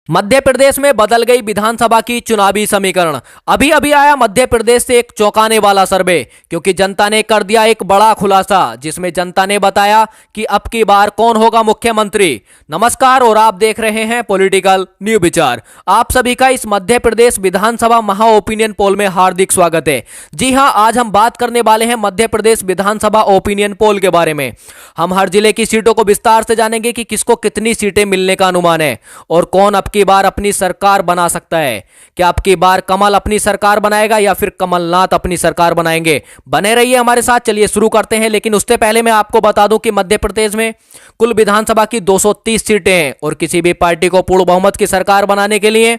मध्य प्रदेश में बदल गई विधानसभा की चुनावी समीकरण। अभी अभी आया मध्य प्रदेश से एक चौंकाने वाला सर्वे, क्योंकि जनता ने कर दिया एक बड़ा खुलासा, जिसमें जनता ने बताया कि अब की बार कौन होगा मुख्यमंत्री। नमस्कार, और आप देख रहे हैं पॉलिटिकल न्यू विचार। आप सभी का इस मध्य प्रदेश विधानसभा महा ओपिनियन पोल में हार्दिक स्वागत है। जी हां, आज हम बात करने वाले हैं मध्य प्रदेश विधानसभा ओपिनियन पोल के बारे में। हम हर जिले की सीटों को विस्तार से जानेंगे कि किसको कितनी सीटें मिलने का अनुमान है और कौन अब की बार अपनी सरकार बना सकता है। क्या अब की बार कमल अपनी सरकार बनाएगा या फिर कमलनाथ अपनी सरकार बनाएंगे? बने रहिए हमारे साथ। चलिए शुरू करते हैं, लेकिन उससे पहले मैं आपको बता दूं कि मध्य प्रदेश में कुल विधानसभा की 230 सीटें हैं और किसी भी पार्टी को पूर्ण बहुमत की सरकार बनाने के लिए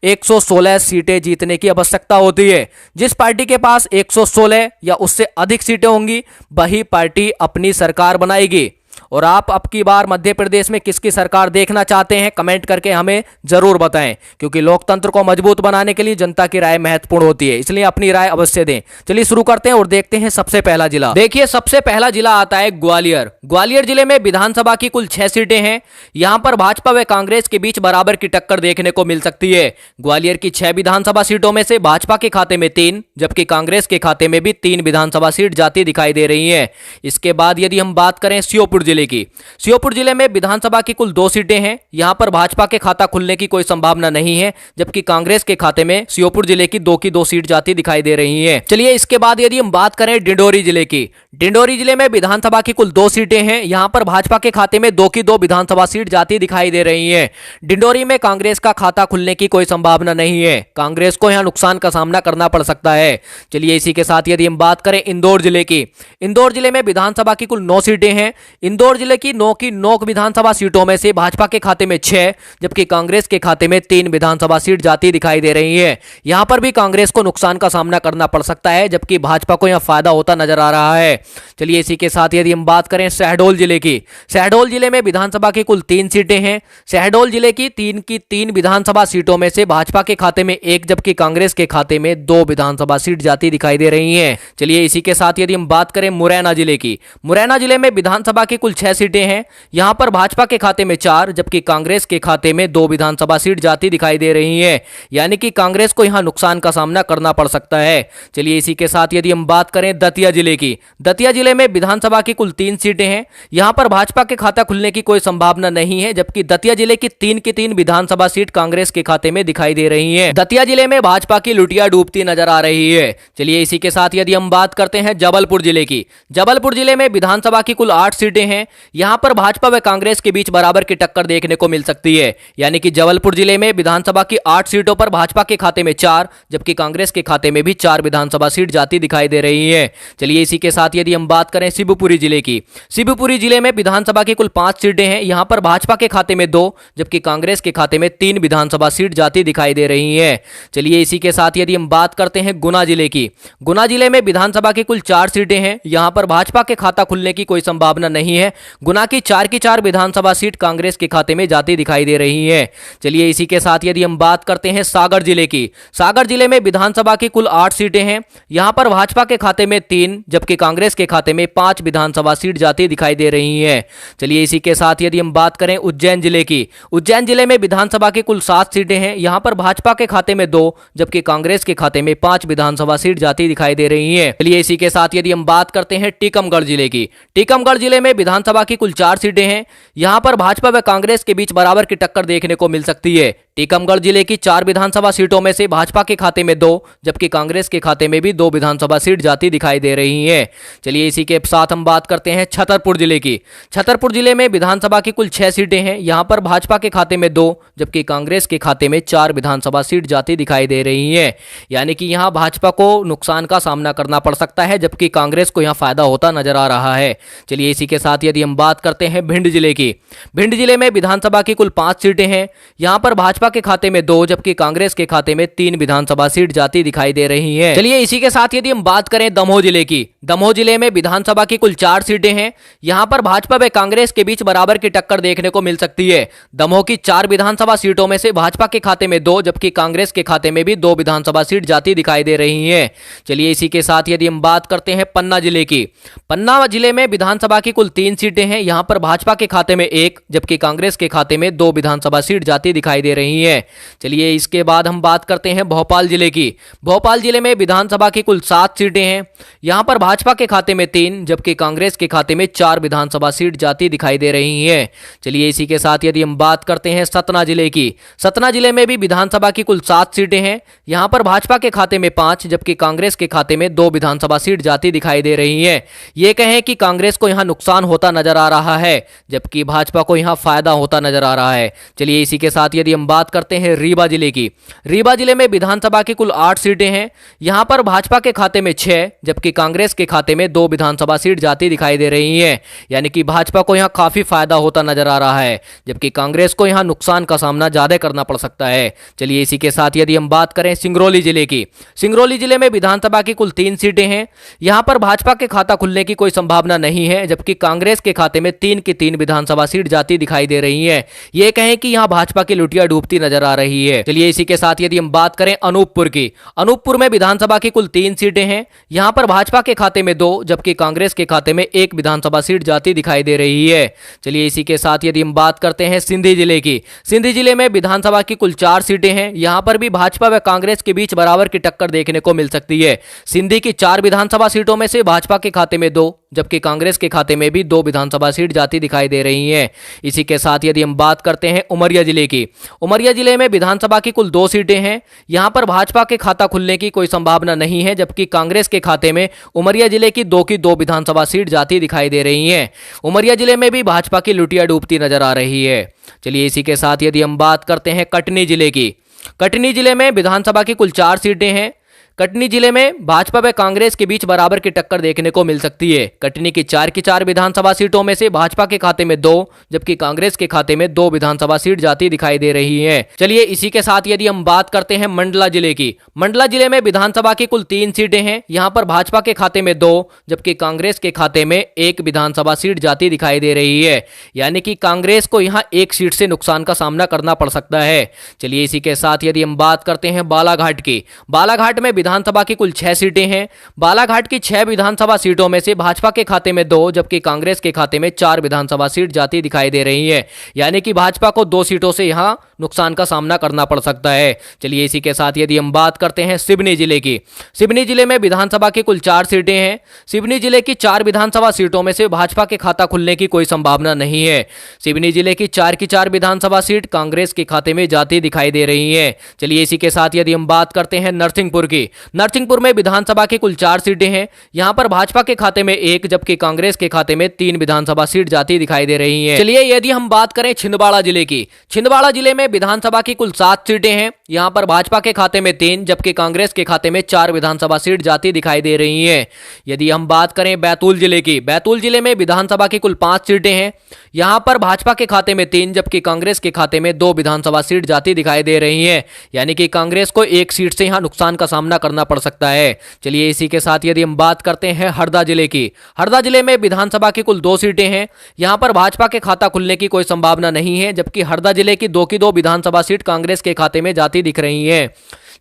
116 सीटें जीतने की आवश्यकता होती है। जिस पार्टी के पास 116 या उससे अधिक सीटें होंगी वही पार्टी अपनी सरकार बनाएगी। और आप अब की बार मध्य प्रदेश में किसकी सरकार देखना चाहते हैं, कमेंट करके हमें जरूर बताएं, क्योंकि लोकतंत्र को मजबूत बनाने के लिए जनता की राय महत्वपूर्ण होती है, इसलिए अपनी राय अवश्य दें। चलिए शुरू करते हैं और देखते हैं सबसे पहला जिला। देखिए, सबसे पहला जिला आता है ग्वालियर। ग्वालियर जिले में विधानसभा की कुल 6 सीटें हैं। यहां पर भाजपा व कांग्रेस के बीच बराबर की टक्कर देखने को मिल सकती है। ग्वालियर की 6 विधानसभा सीटों में से भाजपा के खाते में 3, जबकि कांग्रेस के खाते में भी 3 विधानसभा सीट जाती दिखाई दे रही है। इसके बाद यदि हम बात करें श्योपुर जिले की, श्योपुर जिले में विधानसभा की कुल 2 सीटें हैं। यहां पर भाजपा के खाता खुलने की कोई संभावना नहीं है, जबकि कांग्रेस के खाते में श्योपुर जिले की 2 की 2 सीट जाती दिखाई दे रही है। चलिए इसके बाद यदि हम बात करें डिंडोरी जिले की, डिंडोरी जिले में विधानसभा की कुल 2 सीटें हैं। यहां पर भाजपा के खाते में 2 की 2 विधानसभा सीट जाती दिखाई दे रही है। डिंडोरी में कांग्रेस का खाता खुलने की कोई संभावना नहीं है। कांग्रेस को यहां नुकसान का सामना करना पड़ सकता है। चलिए इसी के साथ यदि हम बात करें इंदौर जिले की, इंदौर जिले में विधानसभा की कुल 9 सीटें हैं। इंदौर जिले की 9 विधानसभा सीटों में से भाजपा के खाते में 6, जबकि कांग्रेस के खाते में 3 विधानसभा सीट जाती दिखाई दे रही है। यहां पर भी कांग्रेस को नुकसान का सामना करना पड़ सकता है, जबकि भाजपा को यहां फायदा होता नजर आ रहा है। चलिए इसी के साथ यदि हम बात करें शहडोल जिले की, शहडोल जिले में विधानसभा की कुल 3 सीटें हैं। शहडोल जिले की 3 विधानसभा सीटों में से भाजपा के खाते में 1, जबकि कांग्रेस के खाते में 2 विधानसभा सीट जाती दिखाई दे रही है। चलिए इसी के साथ यदि हम बात करें मुरैना जिले की, मुरैना जिले में विधानसभा की कुल 6 सीटें हैं। यहां पर भाजपा के खाते में 4, जबकि कांग्रेस के खाते में 2 विधानसभा सीट जाती दिखाई दे रही है। यानी कि कांग्रेस को यहां नुकसान का सामना करना पड़ सकता है। चलिए इसी के साथ यदि हम बात करें दतिया जिले की, दतिया जिले में विधानसभा की कुल 3 सीटें हैं। यहां पर भाजपा के खाता खुलने की कोई संभावना नहीं है, जबकि दतिया जिले की 3 की 3 विधानसभा सीट कांग्रेस के खाते में दिखाई दे रही है। दतिया जिले में भाजपा की लुटिया डूबती नजर आ रही है। चलिए इसी के साथ यदि हम बात करते हैं जबलपुर जिले की, जबलपुर जिले में विधानसभा की कुल 8 सीटें हैं। यहां पर भाजपा व कांग्रेस के बीच बराबर की टक्कर देखने को मिल सकती है। यानी कि जबलपुर जिले में विधानसभा की 8 सीटों पर भाजपा के खाते में 4, जबकि कांग्रेस के खाते में भी 4 विधानसभा सीट जाती दिखाई दे रही है। चलिए इसी के साथ यदि हम बात करें शिवपुरी जिले की, शिवपुरी जिले में विधानसभा की कुल 5 सीटें हैं। यहां पर भाजपा के खाते में 2, जबकि कांग्रेस के खाते में 3 विधानसभा सीट जाती दिखाई दे रही है। चलिए इसी के साथ यदि हम बात करते हैं गुना जिले की, गुना जिले में विधानसभा की कुल 4 सीटें हैं। यहां पर भाजपा के खाता खुलने की कोई संभावना नहीं है। गुना की 4 विधानसभा सीट कांग्रेस के खाते में जाती दिखाई दे रही है। चलिए इसी के साथ यदि हम बात करते हैं सागर जिले की, सागर जिले में विधानसभा की कुल 8 सीटें हैं। यहां पर भाजपा के खाते में 3, जबकि कांग्रेस के खाते में 5 विधानसभा सीट जाती दिखाई दे रही है। चलिए इसी के साथ यदि हम बात करें उज्जैन जिले की, उज्जैन जिले में विधानसभा की कुल 7 सीटें हैं। यहां पर भाजपा के खाते में 2, जबकि कांग्रेस के खाते में 5 विधानसभा सीट जाती दिखाई दे रही है। चलिए इसी के साथ यदि हम बात करते हैं टीकमगढ़ जिले की, टीकमगढ़ जिले में विधानसभा की कुल 4 सीटें हैं। यहां पर भाजपा व कांग्रेस के बीच बराबर की टक्कर देखने को मिल सकती है। टीकमगढ़ जिले की 4 विधानसभा सीटों में से भाजपा के खाते में 2, जबकि कांग्रेस के खाते में भी 2 विधानसभा सीट जाती दिखाई दे रही है। चलिए इसी के साथ हम बात करते हैं छतरपुर जिले की, छतरपुर जिले में विधानसभा की कुल 6 सीटें हैं। यहां पर भाजपा के खाते में 2, जबकि कांग्रेस के खाते में 4 विधानसभा सीट जाती दिखाई दे रही है। यानी कि यहां भाजपा को नुकसान का सामना करना पड़ सकता है, जबकि कांग्रेस को यहां फायदा होता नजर आ रहा है। चलिए इसी के साथ यदि हम बात करते हैं भिंड जिले की, भिंड जिले में विधानसभा की कुल 5 सीटें हैं। यहां पर भाजपा के खाते में 2, जबकि कांग्रेस के खाते में 3 विधानसभा सीट जाती दिखाई दे रही है। चलिए इसी के साथ यदि हम बात करें दमोह जिले की, दमोह जिले में विधानसभा की कुल 4 सीटें हैं। यहां पर भाजपा व कांग्रेस के बीच बराबर की टक्कर देखने को मिल सकती है। दमोह की 4 विधानसभा सीटों में से भाजपा के खाते में 2, जबकि कांग्रेस के खाते में भी 2 विधानसभा सीट जाती दिखाई दे रही है। चलिए इसी के साथ यदि हम बात करते हैं पन्ना जिले की, पन्ना जिले में विधानसभा की कुल 3 सीटें हैं, यहां पर भाजपा के खाते में 1 जबकि कांग्रेस के खाते में 2 विधानसभा सीट जाती दिखाई दे रही हैं। चलिए इसके बाद हम बात करते हैं भोपाल जिले की। भोपाल जिले में विधानसभा की कुल 7 सीटें हैं, यहां पर भाजपा के खाते में 3 जबकि कांग्रेस के खाते में 4 विधानसभा सीट जाती दिखाई दे रही हैं। चलिए इसी के साथ यदि हम बात करते हैं सतना जिले की। सतना जिले में भी विधानसभा की कुल 7 सीटें हैं, यहां पर भाजपा के खाते में 5 जबकि कांग्रेस के खाते में 2 विधानसभा सीट जाती दिखाई दे रही हैं। ये कहें कि कांग्रेस को यहां नुकसान होता नजर आ रहा है जबकि भाजपा को यहां फायदा होता नजर आ रहा है। चलिए इसी के साथ यदि हम बात करते हैं रीवा जिले की। रीवा जिले में विधानसभा की कुल 8 सीटें हैं, यहां पर भाजपा के खाते में 6 जबकि कांग्रेस के खाते में 2 विधानसभा सीट जाती दिखाई दे रही हैं। यानी कि भाजपा को यहां काफी फायदा होता नजर आ रहा है जबकि कांग्रेस को यहां नुकसान का सामना ज्यादा करना पड़ सकता है। चलिए इसी के साथ यदि हम बात करें सिंगरौली जिले की। सिंगरौली जिले में विधानसभा की कुल 3 सीटें हैं, यहां पर भाजपा के खाता खुलने की कोई संभावना नहीं है जबकि कांग्रेस के खाते में 3 की 3 विधानसभा सीट जाती दिखाई दे रही है। ये कहें कि यहां भाजपा की लुटिया डूबती नजर आ रही है। चलिए इसी के साथ यदि हम बात करें अनूपपुर की। अनूपपुर में विधानसभा की कुल 3 सीटें हैं, यहां पर भाजपा के खाते में 2 जबकि कांग्रेस के खाते में 1 विधानसभा सीट जाती दिखाई दे रही है। चलिए इसी के साथ यदि हम बात करते हैं सिंधी जिले की। सिंधी जिले में विधानसभा की कुल 4 सीटें हैं, यहां पर भी भाजपा व कांग्रेस के बीच बराबर की टक्कर देखने को मिल सकती है। सिंधी की 4 विधानसभा सीटों में से भाजपा के खाते में 2 जबकि कांग्रेस के खाते में भी 2 विधानसभा सीट जाती दिखाई दे रही हैं। इसी के साथ यदि हम बात करते हैं उमरिया जिले की। उमरिया जिले में विधानसभा की कुल 2 सीटें हैं, यहां पर भाजपा के खाता खुलने की कोई संभावना नहीं है जबकि कांग्रेस के खाते में उमरिया जिले की 2 विधानसभा सीट जाती दिखाई दे रही हैं। उमरिया जिले में भी भाजपा की लुटिया डूबती नजर आ रही है। चलिए इसी के साथ यदि हम बात करते हैं कटनी जिले की। कटनी जिले में विधानसभा की कुल 4 सीटें हैं, कटनी जिले में भाजपा व कांग्रेस के बीच बराबर की टक्कर देखने को मिल सकती है। कटनी की 4 विधानसभा सीटों में से भाजपा के खाते में 2 जबकि कांग्रेस के खाते में 2 विधानसभा सीट जाती दिखाई दे रही है। चलिए इसी के साथ यदि हम बात करते हैं मंडला जिले की। मंडला जिले में विधानसभा की कुल 3 सीटें हैं, यहां पर भाजपा के खाते में 2 जबकि कांग्रेस के खाते में 1 विधानसभा सीट जाती दिखाई दे रही है। यानी कि कांग्रेस को यहां 1 सीट से नुकसान का सामना करना पड़ सकता है। चलिए इसी के साथ यदि हम बात करते हैं बालाघाट की। बालाघाट में विधानसभा की कुल 6 सीटें हैं, बालाघाट की 6 विधानसभा सीटों में से भाजपा के खाते में 2 जबकि कांग्रेस के खाते में 4 विधानसभा सीट जाती दिखाई दे रही है। यानी कि भाजपा को 2 सीटों से यहां नुकसान का सामना करना पड़ सकता है। चलिए इसी के साथ यदि हम बात करते हैं सिवनी जिले की। सिवनी जिले में विधानसभा की कुल 4 सीटें हैं, सिवनी जिले की 4 विधानसभा सीटों में से भाजपा के खाता खुलने की कोई संभावना नहीं है। सिवनी जिले की 4 विधानसभा सीट कांग्रेस के खाते में जाती दिखाई दे रही है। चलिए इसी के साथ यदि हम बात करते हैं नरसिंहपुर की। नरसिंहपुर में विधानसभा की कुल 4 सीटें हैं, यहां पर भाजपा के खाते में 1 जबकि कांग्रेस के खाते में 3 विधानसभा सीट जाती दिखाई दे रही हैं। चलिए यदि हम बात करें छिंदवाड़ा जिले की। छिंदवाड़ा जिले में विधानसभा की कुल 7 सीटें हैं, यहां पर भाजपा के खाते में 3 जबकि कांग्रेस के खाते में 4 विधानसभा सीट जाती दिखाई दे रही हैं। यदि हम बात करें बैतूल जिले की। बैतूल जिले में विधानसभा की कुल 5 सीटें हैं, यहां पर भाजपा के खाते में 3 जबकि कांग्रेस के खाते में 2 विधानसभा सीट जाती दिखाई दे रही हैं। यानी कि कांग्रेस को 1 सीट से यहां नुकसान का सामना करना पड़ सकता है। चलिए इसी के साथ यदि हम बात करते हैं हरदा जिले की। हरदा जिले में विधानसभा की कुल 2 सीटें हैं, यहां पर भाजपा के खाता खुलने की कोई संभावना नहीं है जबकि हरदा जिले की 2 विधानसभा सीट कांग्रेस के खाते में जाती दिख रही है।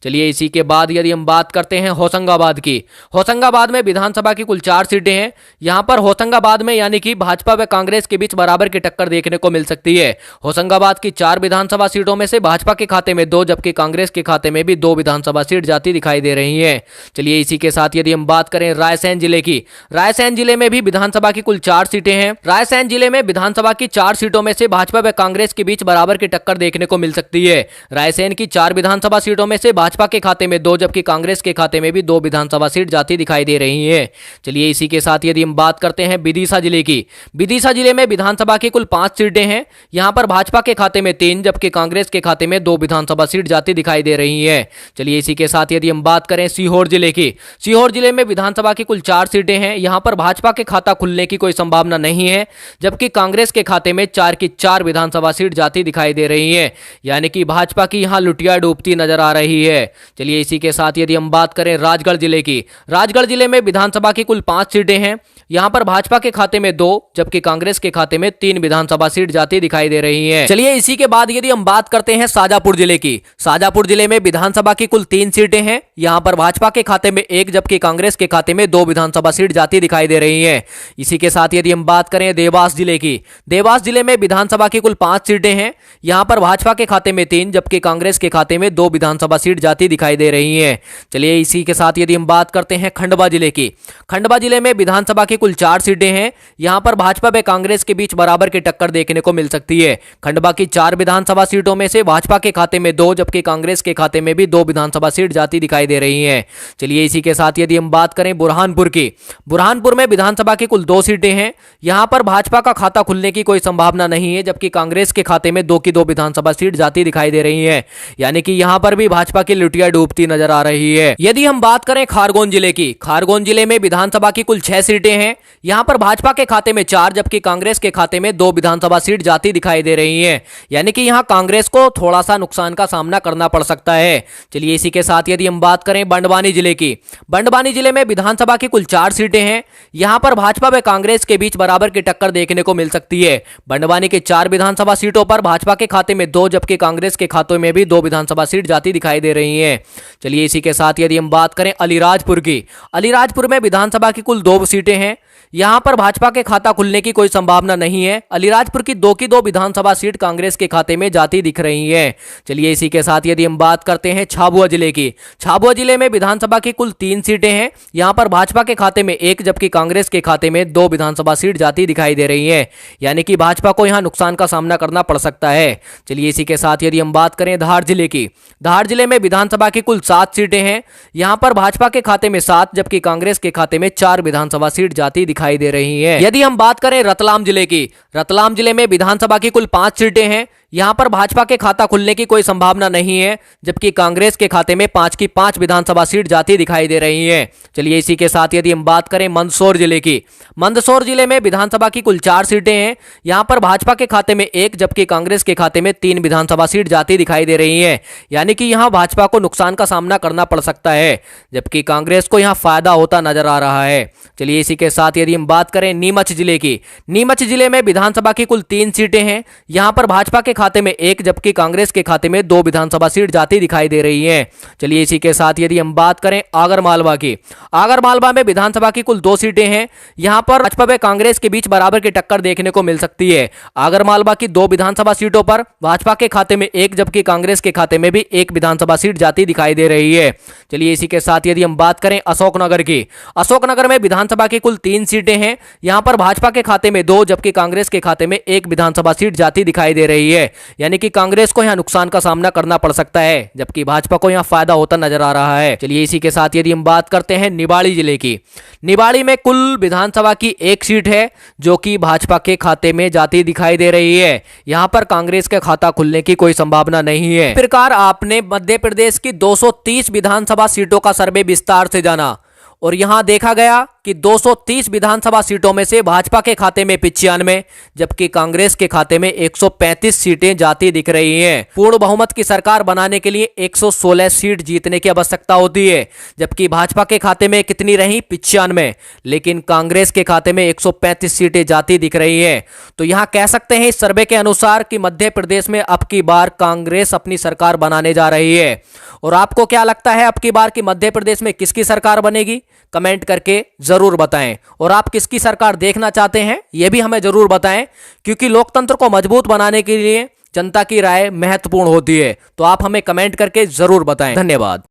चलिए इसी के बाद यदि हम बात करते हैं होशंगाबाद की। होशंगाबाद में विधानसभा की कुल 4 सीटें हैं, यहां पर होशंगाबाद में यानी कि भाजपा व कांग्रेस के बीच बराबर की टक्कर देखने को मिल सकती है। होशंगाबाद की 4 विधानसभा सीटों में से भाजपा के खाते में 2 जबकि कांग्रेस के खाते में भी 2 विधानसभा सीट जाती दिखाई दे रही है। चलिए इसी के साथ यदि हम बात करें रायसेन जिले की। रायसेन जिले में भी विधानसभा की कुल 4 सीटें हैं। रायसेन जिले में विधानसभा की 4 सीटों में से भाजपा व कांग्रेस के बीच बराबर की टक्कर देखने को मिल सकती है। रायसेन की 4 विधानसभा सीटों में से भाजपा के खाते में 2 जबकि कांग्रेस के खाते में भी 2 विधानसभा सीट जाती दिखाई दे रही है। चलिए इसी के साथ यदि हम बात करते हैं विदिशा जिले की। विदिशा जिले में विधानसभा की कुल 5 सीटें हैं, यहां पर भाजपा के खाते में 3 जबकि कांग्रेस के खाते में 2 विधानसभा सीट जाती दिखाई दे रही है। चलिए इसी के साथ यदि हम बात करें सीहोर जिले की। सीहोर जिले में विधानसभा की कुल 4 सीटें हैं, यहां पर भाजपा के खाता खुलने की कोई संभावना नहीं है जबकि कांग्रेस के खाते में 4 विधानसभा सीट जाती दिखाई दे रही है। यानी कि भाजपा की यहां लुटिया डूबती नजर आ रही है। है। चलिए इसी के साथ यदि हम बात करें राजगढ़ जिले की, राजगढ़ जिले में विधानसभा की कुल 5 सीटें हैं। यहाँ पर भाजपा के खाते में 2 जबकि कांग्रेस के खाते में 3 विधानसभा सीट जाती दिखाई दे रही हैं। चलिए इसी के बाद यदि हम बात करते हैं शाजापुर जिले की, शाजापुर जिले में विधानसभा की कुल 3 सीटें हैं। यहाँ पर भाजपा के खाते में 1 जबकि कांग्रेस के खाते में 2 विधानसभा सीट जाती दिखाई दे रही है। इसी के साथ यदि हम बात करें देवास जिले की, देवास जिले में विधानसभा की कुल 5 सीटें हैं। यहाँ पर भाजपा के खाते में 3 जबकि कांग्रेस के खाते में 2 विधानसभा सीट जाती दिखाई दे रही है। चलिए इसी के साथ यदि हम बात करते हैं खंडवा जिले की, खंडवा जिले में विधानसभा की कुल 4 सीटें हैं। यहां पर भाजपा व कांग्रेस के बीच बराबर की टक्कर देखने को मिल सकती है। खंडवा की 4 विधानसभा सीटों में से भाजपा के खाते में 2 जबकि कांग्रेस के खाते में भी 2 विधानसभा सीट जाती दिखाई दे रही हैं। चलिए इसी के साथ यदि हम बात करें बुरहानपुर की, बुरहानपुर में विधानसभा की कुल 2 सीटें हैं। यहां पर भाजपा का खाता खुलने की कोई संभावना नहीं है जबकि कांग्रेस के खाते में 2 की 2 विधानसभा सीट जाती दिखाई दे रही है। यानी कि यहां पर भी भाजपा की लुटिया डूबती नजर आ रही है। यदि हम बात करें खारगोन जिले की, खारगोन जिले में विधानसभा की कुल 6 सीटें हैं। यहां पर भाजपा के खाते में 4 जबकि कांग्रेस के खाते में 2 विधानसभा सीट जाती दिखाई दे रही हैं। यानी कि यहां कांग्रेस को थोड़ा सा नुकसान का सामना करना पड़ सकता है। चलिए इसी के साथ यदि हम बात करें बंडवानी जिले की, बंडवानी जिले में विधानसभा की कुल 4 सीटें हैं। यहां पर भाजपा व कांग्रेस के बीच बराबर की टक्कर देखने को मिल सकती है। बंडवानी के 4 विधानसभा सीटों पर भाजपा के खाते में 2 जबकि कांग्रेस के खातों में भी 2 विधानसभा सीट जाती दिखाई दे रही है। चलिए इसी के साथ यदि हम बात करें अलीराजपुर की, अलीराजपुर में विधानसभा की कुल 2 सीटें हैं। यहां पर भाजपा के खाता खुलने की कोई संभावना नहीं है। अलीराजपुर की 2 की 2 विधानसभा सीट कांग्रेस के खाते में जाती दिख रही है। चलिए इसी के साथ यदि हम बात करते हैं झाबुआ जिले की, झाबुआ जिले में विधानसभा की कुल 3 सीटें हैं। यहां पर भाजपा के खाते में 1 जबकि कांग्रेस के खाते में 2 विधानसभा सीट जाती दिखाई दे रही है। यानी कि भाजपा को यहां नुकसान का सामना करना पड़ सकता है। चलिए इसी के साथ यदि हम बात करें धार जिले की, धार जिले में विधानसभा की कुल 7 सीटें हैं। यहां पर भाजपा के खाते में 7 जबकि कांग्रेस के खाते में 4 विधानसभा सीट जाती दिखाई दे रही है। यदि हम बात करें रतलाम जिले की, रतलाम जिले में विधानसभा की कुल 5 सीटें हैं। यहां पर भाजपा के खाता खुलने की कोई संभावना नहीं है जबकि कांग्रेस के खाते में 5 की 5 विधानसभा सीट जाती दिखाई दे रही है। चलिए इसी के साथ यदि हम बात करें मंदसौर जिले की, मंदसौर जिले में विधानसभा की कुल 4 सीटें हैं। यहां पर भाजपा के खाते में 1 जबकि कांग्रेस के खाते में 3 विधानसभा सीट जाती दिखाई दे रही है। यानी कि यहां भाजपा को नुकसान का सामना करना पड़ सकता है जबकि कांग्रेस को यहां फायदा होता नजर आ रहा है। चलिए इसी के साथ यदि हम बात करें नीमच जिले की, नीमच जिले में विधानसभा की कुल 3 सीटें हैं। यहां पर भाजपा के खाते में 1 जबकि कांग्रेस के खाते में 2 विधानसभा सीट जाती दिखाई दे रही है। चलिए इसी के साथ यदि हम बात करें आगरमालवा की, आगरमालवा में विधानसभा की कुल 2 सीटें हैं। यहां पर भाजपा व कांग्रेस के बीच बराबर की टक्कर देखने को मिल सकती है। आगरमालवा की 2 विधानसभा सीटों पर भाजपा के खाते में 1 जबकि कांग्रेस के खाते में भी 1 विधानसभा सीट जाती दिखाई दे रही है। चलिए इसी के साथ यदि हम बात करें अशोकनगर की, अशोकनगर में विधानसभा की कुल 3 सीटें हैं। यहां पर भाजपा के खाते में 2 जबकि कांग्रेस के खाते में 1 विधानसभा सीट जाती दिखाई दे रही है। यानी कि कांग्रेस को यहां नुकसान का सामना करना पड़ सकता है जबकि भाजपा को यहां फायदा होता नजर आ रहा है। चलिए इसी के साथ यदि हम बात करते हैं निवाड़ी जिले की, निवाड़ी में कुल विधानसभा की 1 सीट है जो कि भाजपा के खाते में जाती दिखाई दे रही है। यहां पर कांग्रेस का खाता खुलने की कोई संभावना नहीं है। इस प्रकार आपने मध्य प्रदेश की 230 विधानसभा सीटों का सर्वे विस्तार से जाना और यहां देखा गया कि 230 विधानसभा सीटों में से भाजपा के खाते में 95 जबकि कांग्रेस के खाते में 135 सीटें जाती दिख रही हैं। पूर्ण बहुमत की सरकार बनाने के लिए 116 सीट जीतने की आवश्यकता होती है जबकि भाजपा के खाते में कितनी रही 95, लेकिन कांग्रेस के खाते में 135 सीटें जाती दिख रही हैं। तो यहां कह सकते हैं इस सर्वे के अनुसार कि मध्य प्रदेश में अब की बार कांग्रेस अपनी सरकार बनाने जा रही है। और आपको क्या लगता है अब की बार की मध्य प्रदेश में किसकी सरकार बनेगी? कमेंट करके जरूर बताएं। और आप किसकी सरकार देखना चाहते हैं यह भी हमें जरूर बताएं, क्योंकि लोकतंत्र को मजबूत बनाने के लिए जनता की राय महत्वपूर्ण होती है। तो आप हमें कमेंट करके जरूर बताएं। धन्यवाद।